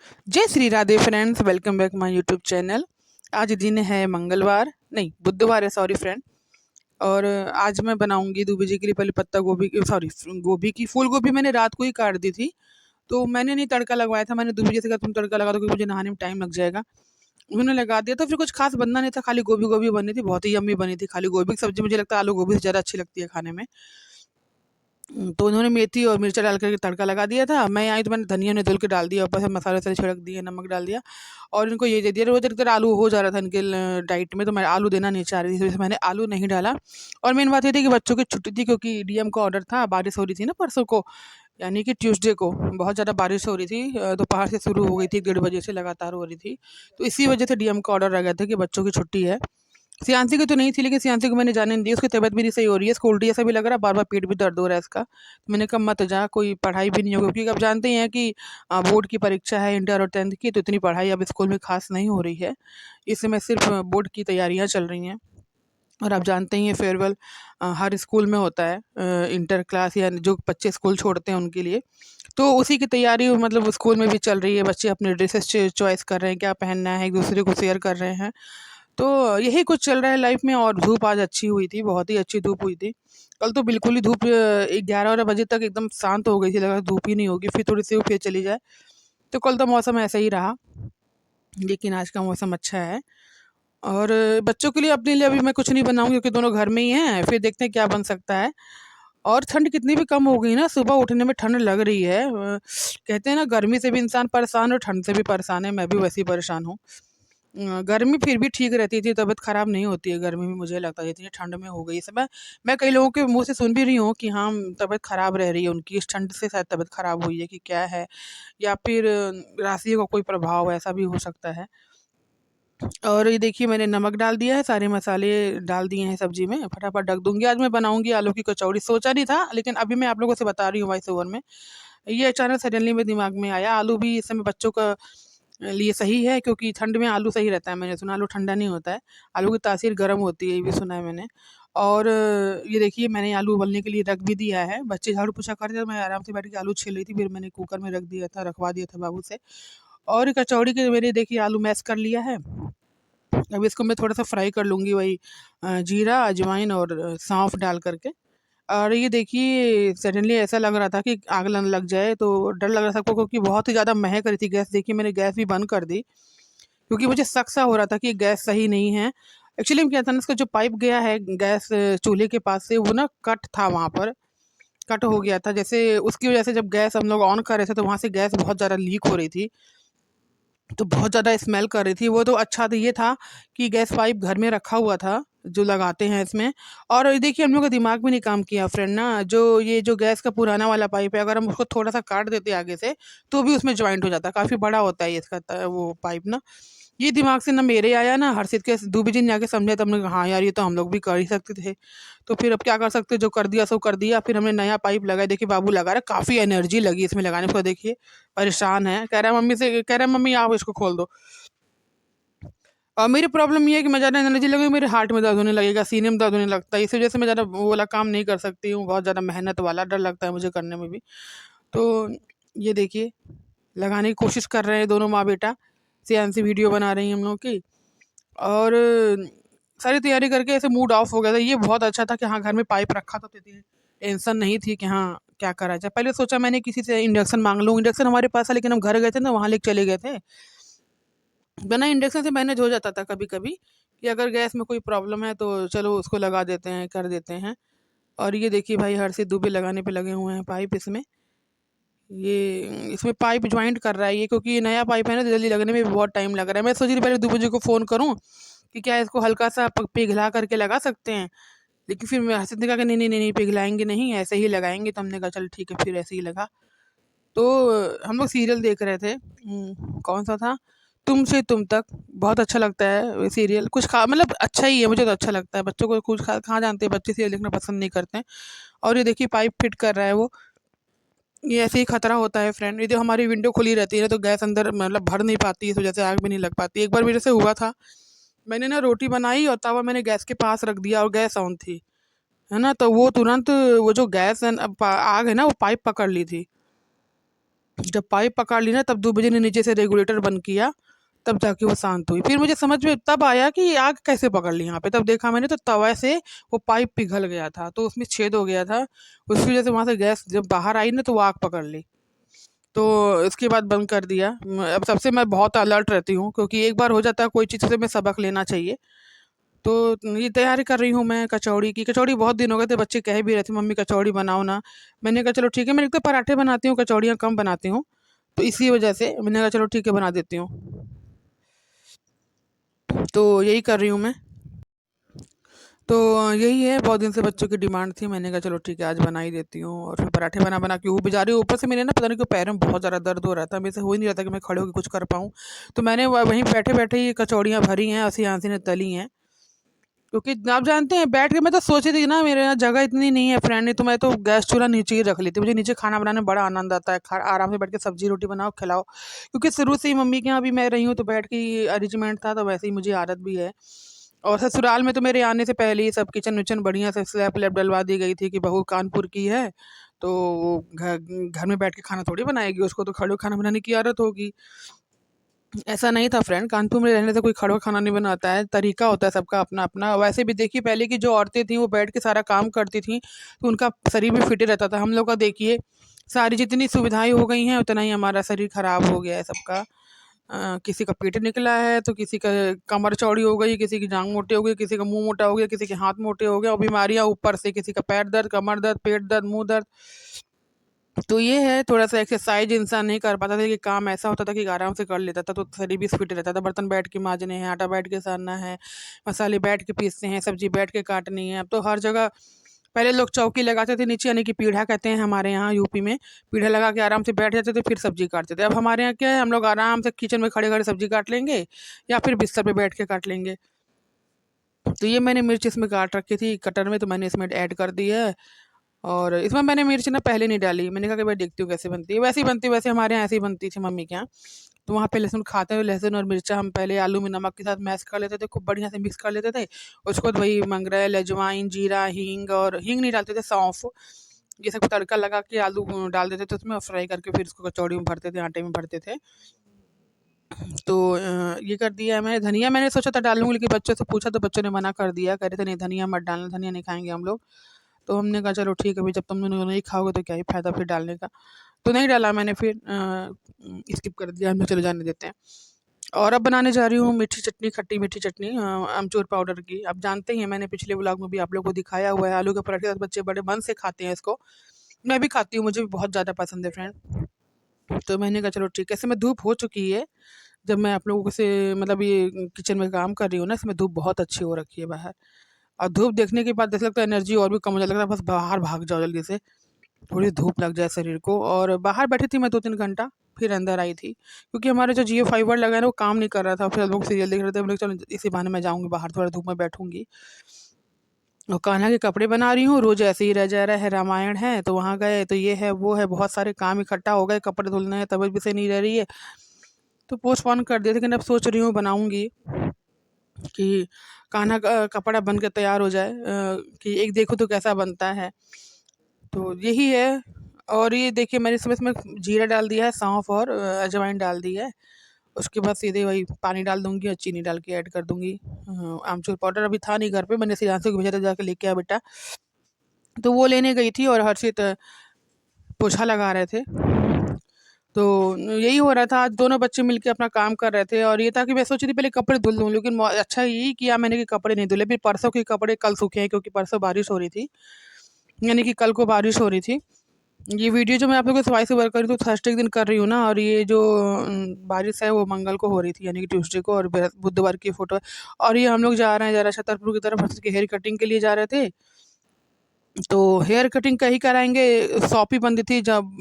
जय Shri Radhe friends, welcome back my YouTube channel. आज दिन है मंगलवार, नहीं बुधवार है, सॉरी फ्रेंड। और आज मैं बनाऊंगी दूबी जी के लिए। पहले पत्ता गोभी की, सॉरी गोभी की, फूल गोभी मैंने रात को ही काट दी थी, तो मैंने नहीं तड़का लगवाया था। मैंने दूबी जी से कहा तुम तड़का लगा दो क्योंकि मुझे नहाने में टाइम लग जाएगा। उन्होंने लगा दिया, तो फिर कुछ खास बनना नहीं था, खाली गोभी गोभी बनी थी, बहुत ही यम्मी बनी थी। खाली गोभी की सब्जी मुझे लगता है आलू गोभी से ज़्यादा अच्छी लगती है खाने में। तो उन्होंने मेथी और मिर्चा डाल करके तड़का लगा दिया था। मैं आई तो मैंने धनिया ने धुल के डाल दिया, ऊपर से मसाले वसाले छिड़क दिए, नमक डाल दिया और इनको ये दे दिया। रोज एक आलू हो जा रहा था इनके डाइट में, तो मैं आलू देना नहीं चाह रही थी, इस वजह से मैंने आलू नहीं डाला। और मेन बात ये थी कि बच्चों की छुट्टी थी, क्योंकि डीएम का ऑर्डर था। बारिश हो रही थी ना परसों को, यानी कि ट्यूसडे को बहुत ज़्यादा बारिश हो रही थी। दोपहर से शुरू हो गई थी, 1:30 बजे से लगातार हो रही थी। तो इसी वजह से डीएम का ऑर्डर आ गया था कि बच्चों की छुट्टी है। सियांसी की तो नहीं थी, लेकिन सियांसी को मैंने जाने नहीं दिया। उसकी तबीयत भी नहीं सही हो रही है, इसको उल्टी ऐसा भी लग रहा है, बार बार पेट भी दर्द हो रहा है इसका। तो मैंने कहा मत जा, कोई पढ़ाई भी नहीं होगी, क्योंकि आप जानते ही हैं कि बोर्ड की परीक्षा है, इंटर और 10th की, तो इतनी पढ़ाई अब स्कूल में खास नहीं हो रही है। इस समय सिर्फ बोर्ड की तैयारियां चल रही हैं। और आप जानते ही हैं फेयरवेल हर स्कूल में होता है, इंटर क्लास या जो बच्चे स्कूल छोड़ते हैं उनके लिए। तो उसी की तैयारी मतलब स्कूल में भी चल रही है। बच्चे अपने ड्रेसेस चॉइस कर रहे हैं, क्या पहनना है, एक दूसरे को शेयर कर रहे हैं। तो यही कुछ चल रहा है लाइफ में। और धूप आज अच्छी हुई थी, बहुत ही अच्छी धूप हुई थी। कल तो बिल्कुल ही धूप 11 बजे तक एकदम शांत हो गई थी, लगा धूप ही नहीं होगी, फिर थोड़ी सी फिर चली जाए। तो कल तो मौसम ऐसा ही रहा, लेकिन आज का मौसम अच्छा है। और बच्चों के लिए, अपने लिए अभी मैं कुछ नहीं बनाऊंगी, क्योंकि दोनों घर में ही हैं। फिर देखते हैं क्या बन सकता है। और ठंड कितनी भी कम हो गई ना, सुबह उठने में ठंड लग रही है। कहते हैं ना, गर्मी से भी इंसान परेशान और ठंड से भी परेशान है। मैं भी वैसे ही परेशान हूँ। गर्मी फिर भी ठीक रहती थी, तबीयत ख़राब नहीं होती है गर्मी में, मुझे लगता है जितनी ठंड में हो गई इस समय। मैं कई लोगों के मुँह से सुन भी रही हूँ कि हाँ, तबीयत ख़राब रह रही है उनकी, इस ठंड से शायद तबीयत ख़राब हुई है कि क्या है, या फिर राशियों का कोई प्रभाव, ऐसा भी हो सकता है। और ये देखिए, मैंने नमक डाल दिया है, सारे मसाले डाल दिए हैं सब्जी में, फटाफट ढक दूँगी। आज मैं बनाऊँगी आलू की कचौड़ी, सोचा नहीं था, लेकिन अभी मैं आप लोगों से बता रही हूँ वॉइस ओवर में। ये अचानक सडनली मेरे दिमाग में आया। आलू भी इस समय बच्चों का लिए सही है, क्योंकि ठंड में आलू सही रहता है। मैंने सुना आलू ठंडा नहीं होता है, आलू की तासीर गर्म होती है, ये भी सुना है मैंने। और ये देखिए, मैंने आलू उबलने के लिए रख भी दिया है। बच्चे झाड़ू पोछा कर रहे थे, मैं आराम से बैठ के आलू छील रही थी, फिर मैंने कुकर में रख दिया था, रखवा दिया था बाबू से। और कचौड़ी के मेरे देखिए आलू मैश कर लिया है। अब इसको मैं थोड़ा सा फ्राई कर लूँगी, वही जीरा अजवाइन और सौंफ डाल करके। और ये देखिए, सडनली ऐसा लग रहा था कि आग लग जाए, तो डर लग रहा था सबको, क्योंकि बहुत ही ज़्यादा महक रही थी गैस। देखिए, मैंने गैस भी बंद कर दी, क्योंकि मुझे शक सा हो रहा था कि गैस सही नहीं है। एक्चुअली में क्या था ना, इसका जो पाइप गया है गैस चूल्हे के पास से, वो ना कट था वहाँ पर, कट हो गया था। जैसे उसकी वजह से जब गैस हम लोग ऑन कर रहे थे, तो वहाँ से गैस बहुत ज़्यादा लीक हो रही थी, तो बहुत ज़्यादा स्मेल कर रही थी वो। तो अच्छा तो ये था कि गैस पाइप घर में रखा हुआ था, जो लगाते हैं इसमें। और ये देखिए, हम लोग का दिमाग भी नहीं काम किया फ्रेंड ना, जो ये जो गैस का पुराना वाला पाइप है, अगर हम उसको थोड़ा सा काट देते आगे से, तो भी उसमें जॉइंट हो जाता। काफ़ी बड़ा होता है ये इसका वो पाइप ना। ये दिमाग से ना मेरे आया, ना हर्षित के, दूबी जी ने आके समझा, तब हमने कहा हाँ यार, ये तो हम लोग भी कर ही सकते थे। तो फिर अब क्या कर सकते, जो कर दिया सो कर दिया। फिर हमने नया पाइप लगाया। देखिए बाबू लगा रहा है, काफ़ी एनर्जी लगी इसमें लगाने को। देखिए परेशान है, कह रहा है मम्मी से, कह रहा है मम्मी आप इसको खोल दो। और मेरी प्रॉब्लम ये है कि मैं ज़्यादा एनर्जी लगेगी, मेरे हार्ट में दर्द होने लगेगा, सीने में दर्द होने लगता है। इस वजह से मैं ज़्यादा वो वाला काम नहीं कर सकती हूँ, बहुत ज़्यादा मेहनत वाला, डर लगता है मुझे करने में भी। तो ये देखिए, लगाने की कोशिश कर रहे हैं दोनों माँ बेटा, सेंसी वीडियो बना रही हैं हम लोग की। और सारी तैयारी करके ऐसे मूड ऑफ हो गया था। ये बहुत अच्छा था कि हाँ, घर में पाइप रखा था, तो इतनी टेंशन नहीं थी कि हाँ क्या करा जाए। पहले सोचा मैंने किसी से इंडक्शन मांग लूँ, इंडक्शन हमारे पास है, लेकिन हम घर गए थे ना, वहाँ लेके चले गए थे। बिना इंडक्शन से मैनेज हो जाता था कभी कभी, कि अगर गैस में कोई प्रॉब्लम है तो चलो उसको लगा देते हैं, कर देते हैं। और ये देखिए भाई, हर से दुबे लगाने पे लगे हुए हैं पाइप इसमें। ये इसमें पाइप ज्वाइंट कर रहा है ये, क्योंकि ये नया पाइप है ना, तो जल्दी लगने में भी बहुत टाइम लग रहा है। मैं सोच रही पहले दुबे जी को फ़ोन करूँ कि क्या इसको हल्का सा पिघला करके लगा सकते हैं, लेकिन फिर मैं हर्षित ने कहा कि नहीं नहीं नहीं नहीं, पिघलाएंगे नहीं, ऐसे ही लगाएंगे। तो हमने कहा चल ठीक है, फिर ऐसे ही लगा। तो हम लोग सीरियल देख रहे थे, कौन सा था, तुमसे तुम तक। बहुत अच्छा लगता है सीरियल, कुछ खा मतलब अच्छा ही है, मुझे तो अच्छा लगता है। बच्चों को कुछ कहाँ जानते हैं बच्चे, सीरियल देखना पसंद नहीं करते हैं। और ये देखिए पाइप फिट कर रहा है वो। ये ऐसे ही खतरा होता है फ्रेंड, ये जो हमारी विंडो खुली रहती है ना, तो गैस अंदर मतलब भर नहीं पाती, इस वजह से आग भी नहीं लग पाती। एक बार मेरे से हुआ था, मैंने ना रोटी बनाई और तवा मैंने गैस के पास रख दिया, और गैस ऑन थी, है ना, तो वो तुरंत वो जो गैस है आग है ना, वो पाइप पकड़ ली थी। जब पाइप पकड़ ली ना तब दूबी जी ने नीचे से रेगुलेटर बंद किया, तब जाके वो शांत हुई। फिर मुझे समझ में तब आया कि ये आग कैसे पकड़ ली यहाँ पे। तब देखा मैंने तो तवा से वो पाइप पिघल गया था, तो उसमें छेद हो गया था। उसकी वजह से वहाँ से गैस जब बाहर आई ना तो वो आग पकड़ ली। तो इसके बाद बंद कर दिया। अब सबसे मैं बहुत अलर्ट रहती हूँ, क्योंकि एक बार हो जाता है कोई चीज़ से मैं सबक लेना चाहिए। तो ये तैयारी कर रही हूँ मैं कचौड़ी की। कचौड़ी बहुत दिन हो गए थे, बच्चे कह भी रहे थे मम्मी कचौड़ी बनाओ ना। मैंने कहा चलो ठीक है, मैं एक तो पराठे बनाती हूँ, कचौड़ियाँ कम बनाती हूँ, तो इसी वजह से मैंने कहा चलो ठीक है बना देती हूँ। तो यही कर रही हूँ मैं। तो यही है, बहुत दिन से बच्चों की डिमांड थी, मैंने कहा चलो ठीक है आज बना ही देती हूँ। और फिर पराठे बना बना के वो भी जा रही हूँ। ऊपर से मेरे ना पता नहीं क्यों पैरों में बहुत ज़्यादा दर्द हो रहा था, मेरे से हो ही नहीं रहा था कि मैं खड़े होकर कुछ कर पाऊँ। तो मैंने वहीं बैठे बैठे ही कचौड़ियाँ भरी हैं, हंसी आंसी ने तली हैं। क्योंकि आप जानते हैं बैठ के मैं तो सोची थी ना, मेरे यहाँ जगह इतनी नहीं है फ्रेंड, नहीं तो मैं तो गैस चूल्हा नीचे ही रख लेती। मुझे नीचे खाना बनाने में बड़ा आनंद आता है, आराम से बैठ के सब्जी रोटी बनाओ खिलाओ। क्योंकि शुरू से ही मम्मी के यहाँ भी मैं रही हूँ तो बैठ के ही अरेंजमेंट था, तो वैसे ही मुझे आदत भी है। और ससुराल में तो मेरे आने से पहले ही सब किचन विचन बढ़िया से स्लैब व्लैब डलवा दी गई थी कि बहू कानपुर की है, तो वो घर घर में बैठ के खाना थोड़ी बनाएगी, उसको तो खड़े होके खाना बनाने की आदत होगी। ऐसा नहीं था फ्रेंड, कानपुर में रहने से कोई खड़ा खाना नहीं बनाता है, तरीका होता है सबका अपना अपना। वैसे भी देखिए पहले की जो औरतें थीं वो बैठ के सारा काम करती थीं, तो उनका शरीर भी फिट रहता था। हम लोग का देखिए सारी जितनी सुविधाएं हो गई हैं उतना ही हमारा शरीर खराब हो गया है सबका। किसी का पेट निकला है तो किसी का कमर चौड़ी हो गई, किसी की जांग मोटी हो गई, किसी का मुंह मोटा हो गया, किसी के हाथ मोटे हो गए, और बीमारियां ऊपर से किसी का पैर दर्द, कमर दर्द, पेट दर्द, मुंह दर्द। तो ये है, थोड़ा-सा एक्सरसाइज़ इंसान नहीं कर पाता था, कि काम ऐसा होता था कि आराम से कर लेता था, तो शरीर भी फिट रहता था। बर्तन बैठ के माँजने हैं, आटा बैठ के सानना है, मसाले बैठ के पीसने हैं, सब्ज़ी बैठ के काटनी है। अब तो हर जगह पहले लोग चौकी लगाते थे नीचे, यानी कि पीढ़ा कहते हैं हमारे यहाँ यूपी में, पीढ़ा लगा के आराम से बैठ जाते थे, फिर सब्ज़ी काटते थे। अब हमारे यहाँ क्या है, हम लोग आराम से किचन में खड़े-खड़े सब्ज़ी काट लेंगे, या फिर बिस्तर पे बैठ के काट लेंगे। तो ये मैंने मिर्च इसमें काट रखी थी कटर में, तो मैंने इसमें ऐड कर दी है। और इसमें मैंने मिर्च ना पहले नहीं डाली, मैंने कहा कि भाई देखती हूँ कैसे बनती है। वैसे ही बनती है, वैसे हमारे यहाँ ऐसे ही बनती थी मम्मी के यहाँ। तो वहाँ पे लहसुन खाते हुए लहसुन और मिर्चा हम पहले आलू में नमक के साथ मैश कर लेते थे, खूब बढ़िया से मिक्स कर लेते थे। उसके बाद वही मंगरेल, अजवाइन, जीरा, हींग, और हींग नहीं डालते थे, सौंफ, ये सब तड़का लगा के आलू डाल देते थे उसमें, और फ्राई करके फिर उसको कचौड़ी में भरते थे, आटे में भरते थे। तो ये कर दिया है मैंने। धनिया मैंने सोचा था डालूँगी, लेकिन बच्चों से पूछा तो बच्चों ने मना कर दिया, कह रहे थे नहीं धनिया मत डालना, धनिया नहीं खाएँगे हम लोग। तो हमने कहा चलो ठीक है भाई, जब तुम दोनों नहीं खाओगे तो क्या ही फ़ायदा फिर डालने का। तो नहीं डाला मैंने, फिर स्किप कर दिया हमने, चलो जाने देते हैं। और अब बनाने जा रही हूँ मीठी चटनी, खट्टी मीठी चटनी, अमचूर पाउडर की। आप जानते ही हैं मैंने पिछले व्लॉग में भी आप लोगों को दिखाया हुआ है, आलू के पराठे के साथ बच्चे बड़े मन से खाते हैं इसको। मैं भी खाती हूँ, मुझे भी बहुत ज़्यादा पसंद है फ्रेंड। तो मैंने कहा चलो ठीक है, ऐसे में धूप हो चुकी है। जब मैं आप लोगों से मतलब ये किचन में काम कर रही हूँ ना, इसमें धूप बहुत अच्छी हो रखी है बाहर। और धूप देखने के बाद ऐसा लगता है एनर्जी और भी कम हो जाने लगता है, बस बाहर भाग जाओ जल्दी से, थोड़ी धूप लग जाए शरीर को। और बाहर बैठी थी मैं 2-3 घंटा, फिर अंदर आई थी। क्योंकि हमारे जो जियो फाइबर लगा है ना वो काम नहीं कर रहा था, फिर लोग सीरियल देख रहे थे, बोले चलो इसी बहाने मैं जाऊँगी बाहर, थोड़ा धूप में बैठूँगी। और कान्हा के कपड़े बना रही हूँ, रोज़ ऐसे ही रह जा रहा है, रामायण है तो वहाँ गए, तो ये है, वो है, बहुत सारे काम इकट्ठा हो गए, कपड़े धुलने हैं, तबीयत भी सही नहीं रह रही है। तो पोस्टपोन कर दिया, लेकिन अब सोच रही हूँ बनाऊँगी, कि कान्हा का कपड़ा बन के तैयार हो जाए, कि एक देखो तो कैसा बनता है। तो यही है। और ये देखिए मैंने इसमें जीरा डाल दिया है, सौंफ और अजवाइन डाल दी है। उसके बाद सीधे वही पानी डाल दूँगी और चीनी डाल के ऐड कर दूँगी। आमचूर पाउडर अभी था नहीं घर पे, मैंने श्रेयांशु को भेजा था जाके लेके आ बेटा। तो वो लेने गई थी और हर्षित पोछा लगा रहे थे। तो यही हो रहा था, आज दोनों बच्चे मिलके अपना काम कर रहे थे, और ये था कि मैं सोची थी पहले कपड़े धुल लूँ, लेकिन अच्छा यही किया मैंने कि कपड़े नहीं धुले, फिर परसों के कपड़े कल सूखे हैं, क्योंकि परसों बारिश हो रही थी, यानी कि कल को बारिश हो रही थी। ये वीडियो जो मैं आप लोगों को वॉइस ओवर कर रही हूँ तो थर्सडे के दिन कर रही हूँ ना, और ये जो बारिश है वो मंगल को हो रही थी, यानी कि ट्यूसडे को, और बुधवार की फ़ोटो है। और ये हम लोग जा रहे हैं ज़रा छतरपुर की तरफ, हर्षित की हेयर कटिंग के लिए जा रहे थे। तो हेयर कटिंग कहीं कराएँगे, शॉप ही बंद थी जब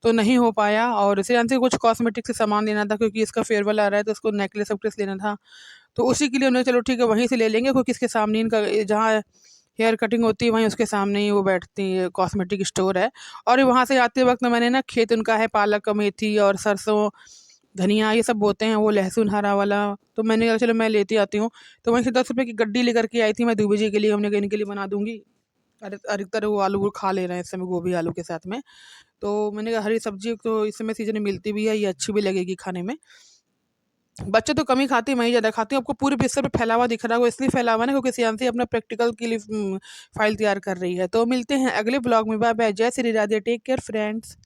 तो नहीं हो पाया। और श्रेयांश को कुछ कॉस्मेटिक से सामान लेना था, क्योंकि इसका फेयरवेल आ रहा है तो उसको नेकलेस-वेकलेस लेना था। तो उसी के लिए हमने चलो ठीक है वहीं से ले लेंगे, क्योंकि इसके सामने इनका जहाँ हेयर कटिंग होती है वहीं उसके सामने ही वो बैठती है, कॉस्मेटिक स्टोर है। और वहाँ से आते वक़्त मैंने ना खेत उनका है, पालक, मेथी और सरसों, धनिया ये सब बोते हैं, वो लहसुन हरा वाला, तो मैंने कहा चलो मैं लेती आती हूँ। तो वहीं से ₹10 की गड्डी लेकर के आई थी मैं दूबी जी के लिए, हमने कहा इनके लिए बना दूँगी। अधिकतर वो आलू वो खा ले रहे हैं इस समय गोभी आलू के साथ में। तो मैंने कहा हरी सब्जी तो इस समय सीजन में मिलती भी है, ये अच्छी भी लगेगी खाने में। बच्चे तो कम ही खाते हैं, मैं ही ज़्यादा खाती हूँ। आपको पूरे बिस्तर पे फैला हुआ दिख रहा होगा, इसलिए फैला हुआ है ना क्योंकि सियांसी अपना प्रैक्टिकल के लिए फाइल तैयार कर रही है। तो मिलते हैं अगले ब्लॉग में। बाय बाय, जय Shri Radhe, take care friends.